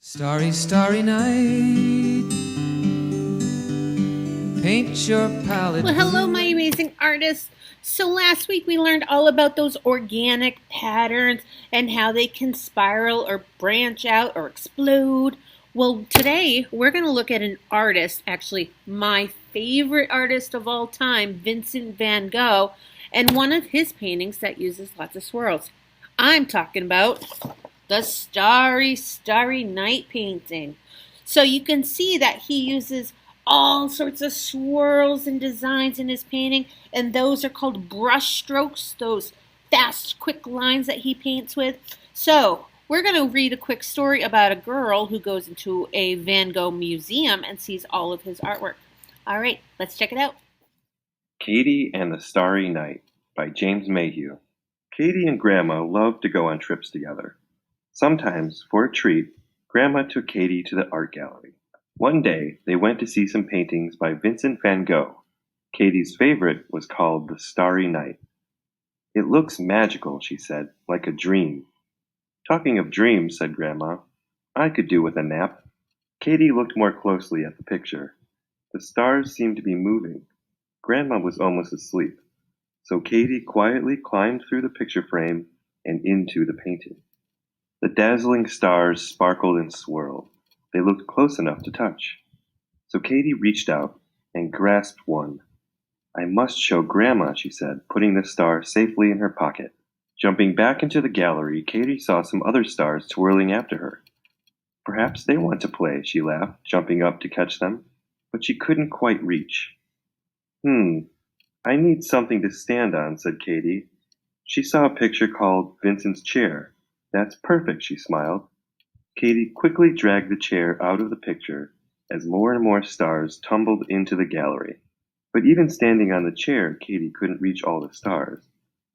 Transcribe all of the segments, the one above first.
Starry, starry night, paint your palette. Well, hello, my amazing artists. So, last week we learned all about those organic patterns and how they can spiral or branch out or explode. Well, today we're going to look at an artist, actually, my favorite artist of all time, Vincent van Gogh, and one of his paintings that uses lots of swirls. I'm talking about the Starry, Starry Night painting. So you can see that he uses all sorts of swirls and designs in his painting, and those are called brush strokes, those fast, quick lines that he paints with. So we're going to read a quick story about a girl who goes into a Van Gogh museum and sees all of his artwork. All right, let's check it out. Katie and the Starry Night by James Mayhew. Katie and Grandma loved to go on trips together. Sometimes, for a treat, Grandma took Katie to the art gallery. One day, they went to see some paintings by Vincent van Gogh. Katie's favorite was called The Starry Night. "It looks magical," she said, "like a dream." "Talking of dreams," said Grandma, "I could do with a nap." Katie looked more closely at the picture. The stars seemed to be moving. Grandma was almost asleep, so Katie quietly climbed through the picture frame and into the painting. The dazzling stars sparkled and swirled. They looked close enough to touch. So Katie reached out and grasped one. "I must show Grandma," she said, putting the star safely in her pocket. Jumping back into the gallery, Katie saw some other stars twirling after her. "Perhaps they want to play," she laughed, jumping up to catch them. But she couldn't quite reach. I need something to stand on," said Katie. She saw a picture called Vincent's chair. "That's perfect," she smiled. Katie quickly dragged the chair out of the picture as more and more stars tumbled into the gallery. But even standing on the chair, Katie couldn't reach all the stars,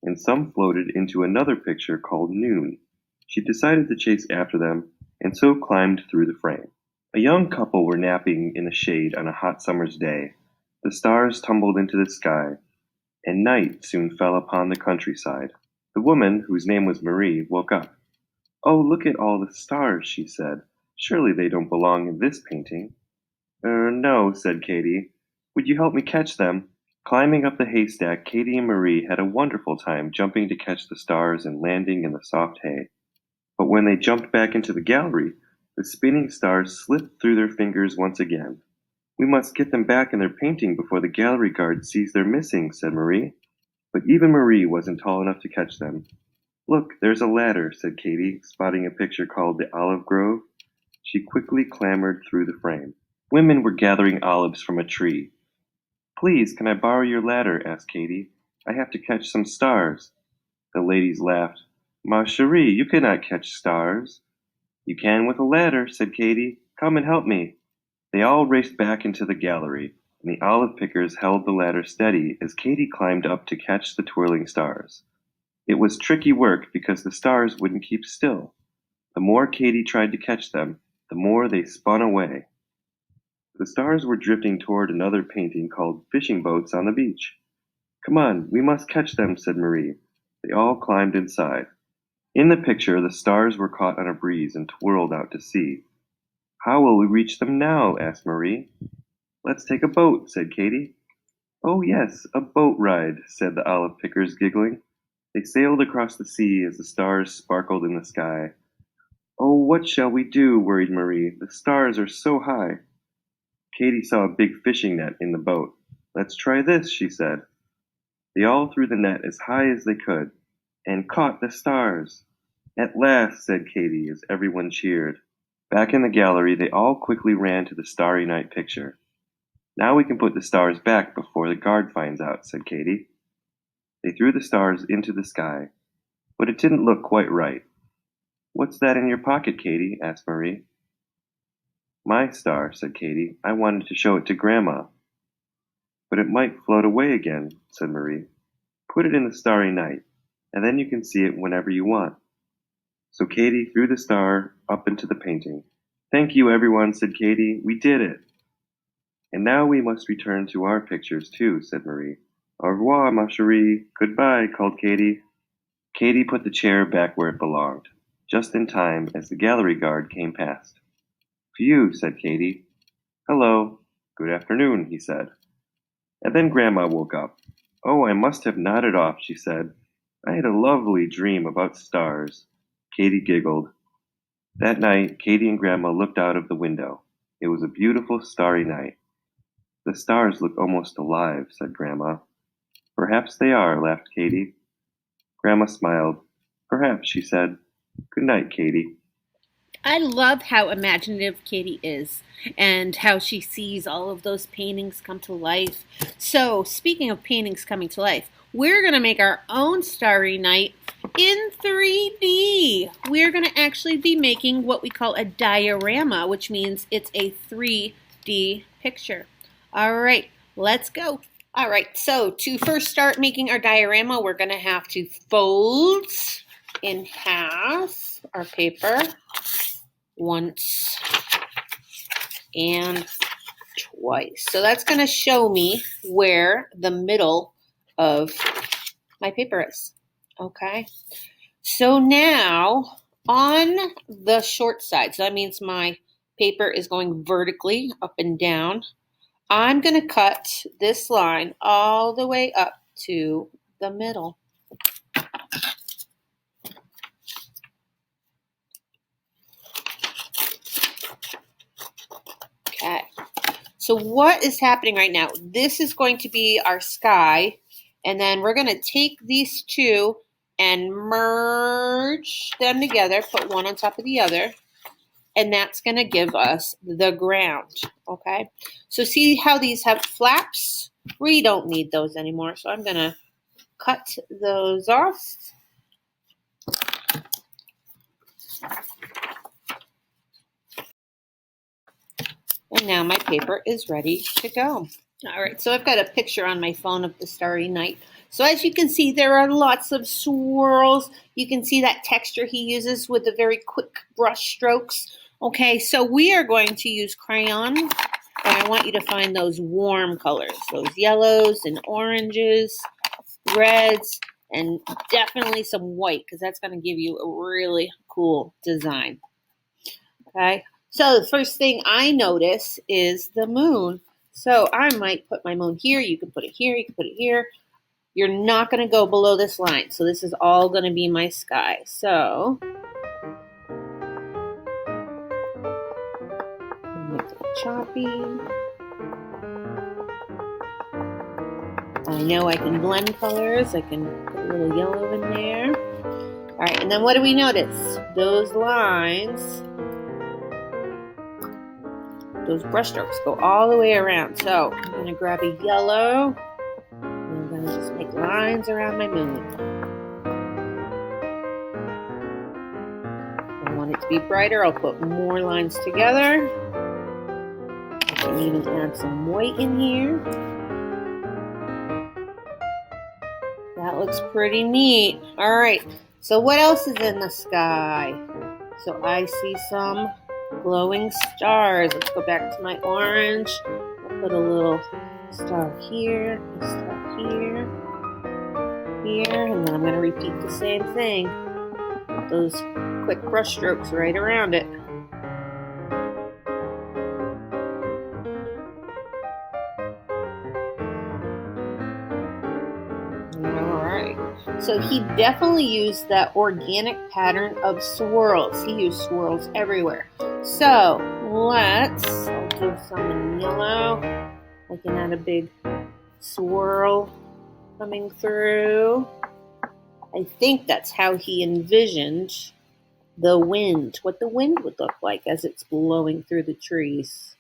and some floated into another picture called Noon. She decided to chase after them, and so climbed through the frame. A young couple were napping in the shade on a hot summer's day. The stars tumbled into the sky, and night soon fell upon the countryside. The woman, whose name was Marie, woke up. "Oh, look at all the stars," she said. "Surely they don't belong in this painting." No," said Katie. "Would you help me catch them?" Climbing up the haystack, Katie and Marie had a wonderful time jumping to catch the stars and landing in the soft hay. But when they jumped back into the gallery, the spinning stars slipped through their fingers once again. "We must get them back in their painting before the gallery guard sees they're missing," said Marie. But even Marie wasn't tall enough to catch them. "Look, there's a ladder," said Katie, spotting a picture called The Olive Grove. She quickly clambered through the frame. Women were gathering olives from a tree. "Please, can I borrow your ladder?" asked Katie. "I have to catch some stars." The ladies laughed. "Ma chérie, you cannot catch stars." "You can with a ladder," said Katie. "Come and help me." They all raced back into the gallery, and the olive pickers held the ladder steady as Katie climbed up to catch the twirling stars. It was tricky work because the stars wouldn't keep still. The more Katie tried to catch them, the more they spun away. The stars were drifting toward another painting called Fishing Boats on the Beach. "Come on, we must catch them," said Marie. They all climbed inside. In the picture, the stars were caught on a breeze and twirled out to sea. "How will we reach them now?" asked Marie. "Let's take a boat," said Katie. "Oh yes, a boat ride," said the olive pickers, giggling. They sailed across the sea as the stars sparkled in the sky. "Oh, what shall we do?" worried Marie. "The stars are so high." Katie saw a big fishing net in the boat. "Let's try this," she said. They all threw the net as high as they could, and caught the stars. "At last," said Katie, as everyone cheered. Back in the gallery, they all quickly ran to the Starry Night picture. "Now we can put the stars back before the guard finds out," said Katie. They threw the stars into the sky, but it didn't look quite right. "What's that in your pocket, Katie?" asked Marie. "My star," said Katie. "I wanted to show it to Grandma." "But it might float away again," said Marie. "Put it in the Starry Night, and then you can see it whenever you want." So Katie threw the star up into the painting. "Thank you, everyone," said Katie. "We did it." "And now we must return to our pictures, too," said Marie. "Au revoir, ma chérie." "Goodbye," called Katie. Katie put the chair back where it belonged, just in time as the gallery guard came past. Phew, said Katy. Hello. Good afternoon, he said. And then Grandma woke up. Oh, I must have nodded off, she said. I had a lovely dream about stars. Katy giggled. That night, Katy and Grandma looked out of the window. It was a beautiful starry night. The stars look almost alive, said Grandma. Perhaps they are, laughed Katy. Grandma smiled. Perhaps, she said. Good night, Katy. I love how imaginative Katie is and how she sees all of those paintings come to life. So, speaking of paintings coming to life, we're going to make our own Starry Night in 3D. We're going to actually be making what we call a diorama, which means it's a 3D picture. All right, let's go. All right, so to first start making our diorama, we're going to have to fold in half our paper once and twice. So that's going to show me where the middle of my paper is. Okay. So now on the short side, so that means my paper is going vertically up and down, I'm going to cut this line all the way up to the middle. Okay. So what is happening right now? This is going to be our sky, and then we're going to take these two and merge them together, put one on top of the other, and that's going to give us the ground, okay? So see how these have flaps? We don't need those anymore, so I'm going to cut those off. And now my paper is ready to go. All right, so I've got a picture on my phone of the starry night. So as you can see, there are lots of swirls. You can see that texture he uses with the very quick brush strokes. Okay, so we are going to use crayon, and I want you to find those warm colors, those yellows and oranges, reds, and definitely some white, because that's going to give you a really cool design. Okay. So the first thing I notice is the moon. So I might put my moon here. You can put it here. You can put it here. You're not going to go below this line. So this is all going to be my sky. So make it choppy. I know I can blend colors. I can put a little yellow in there. All right. And then what do we notice? Those lines, those brush strokes go all the way around. So I'm going to grab a yellow, and I'm going to just make lines around my moon. If I want it to be brighter, I'll put more lines together. I can even add some white in here. That looks pretty neat. All right, so what else is in the sky? So I see some glowing stars. Let's go back to my orange. I'll put a little star here, a star here, here, and then I'm going to repeat the same thing. Those quick brush strokes right around it. Alright, so he definitely used that organic pattern of swirls. He used swirls everywhere. So I'll do some in yellow. I can add a big swirl coming through. I think that's how he envisioned the wind, what the wind would look like as it's blowing through the trees.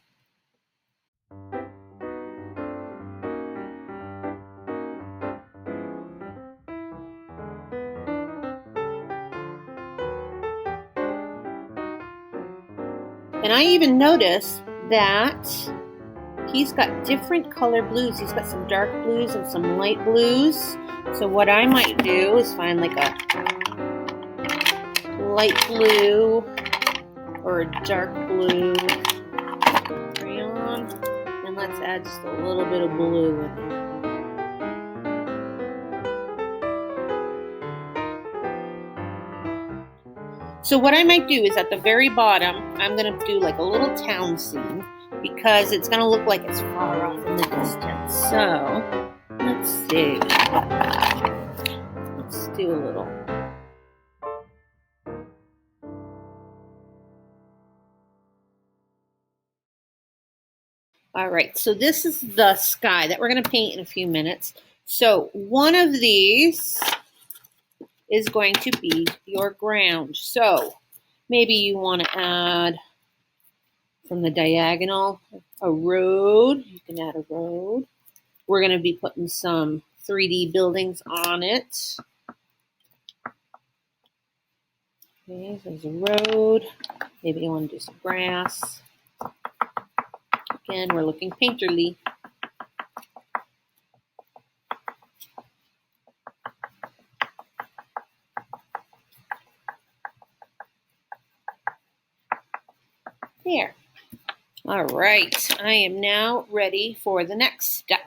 And I even noticed that he's got different color blues. He's got some dark blues and some light blues. So what I might do is find like a light blue or a dark blue crayon. And let's add just a little bit of blue in it. So what I might do is at the very bottom, I'm going to do like a little town scene because it's going to look like it's far off in the distance. So let's see. Let's do a little. All right, so this is the sky that we're going to paint in a few minutes. So one of these is going to be your ground. So maybe you want to add from the diagonal a road. You can add a road. We're going to be putting some 3D buildings on it. Okay, so there's a road. Maybe you want to do some grass. Again, we're looking painterly. There. All right, I am now ready for the next step.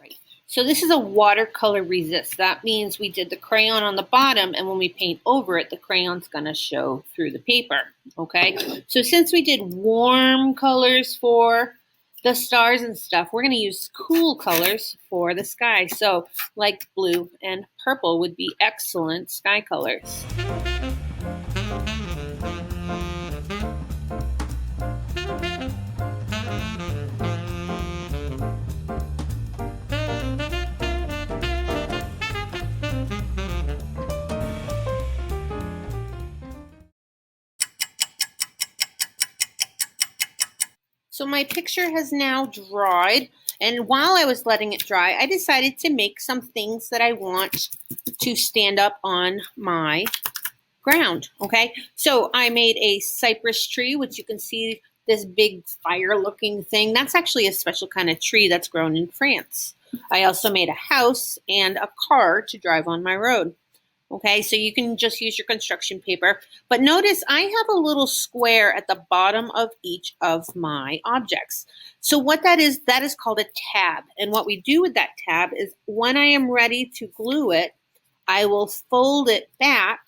So this is a watercolor resist. That means we did the crayon on the bottom, and when we paint over it, the crayon's gonna show through the paper, okay? So since we did warm colors for the stars and stuff, we're gonna use cool colors for the sky. So like blue and purple would be excellent sky colors. So my picture has now dried, and while I was letting it dry, I decided to make some things that I want to stand up on my ground, okay? So I made a cypress tree, which you can see this big fire-looking thing. That's actually a special kind of tree that's grown in France. I also made a house and a car to drive on my road. Okay, so you can just use your construction paper. But notice I have a little square at the bottom of each of my objects. So what that is called a tab. And what we do with that tab is when I am ready to glue it, I will fold it back,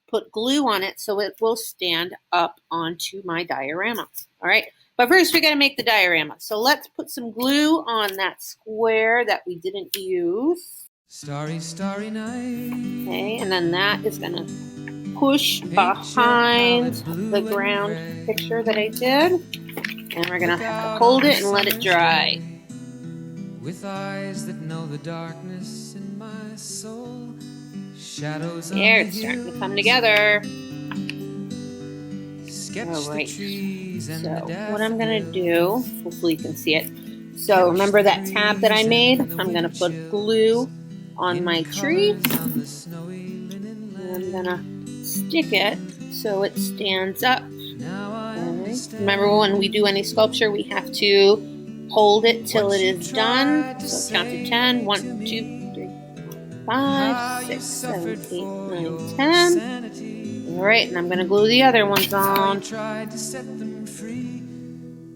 put glue on it so it will stand up onto my diorama. All right, but first we got to make the diorama. So let's put some glue on that square that we didn't use. Starry, starry night. Okay, and then that is going to push behind the ground picture that I did. And we're going to have to hold it and let it dry. With eyes that know the darkness in my soul. Shadows There, it's starting to come together. All right, so what I'm going to do, hopefully you can see it. So remember that tab that I made? I'm going to put glue on my tree. And I'm going to stick it so it stands up. Right. Remember when we do any sculpture, we have to hold it till it is done. So count to 10. 1, 2, 3, 5, 6, 7, 8, 9, 10. All right, and I'm going to glue the other ones on. Tried to set them free.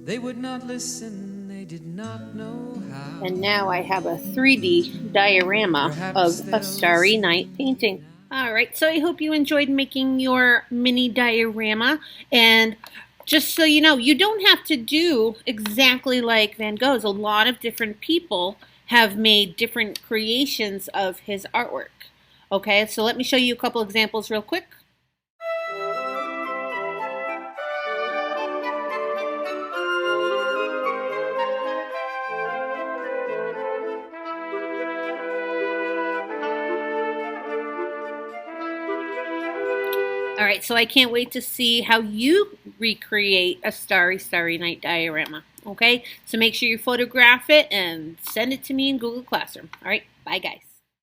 They would not listen, they did not know how. And now I have a 3D diorama of a starry night painting. All right, so I hope you enjoyed making your mini diorama. And just so you know, you don't have to do exactly like Van Gogh's. A lot of different people have made different creations of his artwork. Okay, so let me show you a couple examples real quick. All right, so I can't wait to see how you recreate a starry, starry night diorama, okay? So make sure you photograph it and send it to me in Google Classroom. All right, bye guys.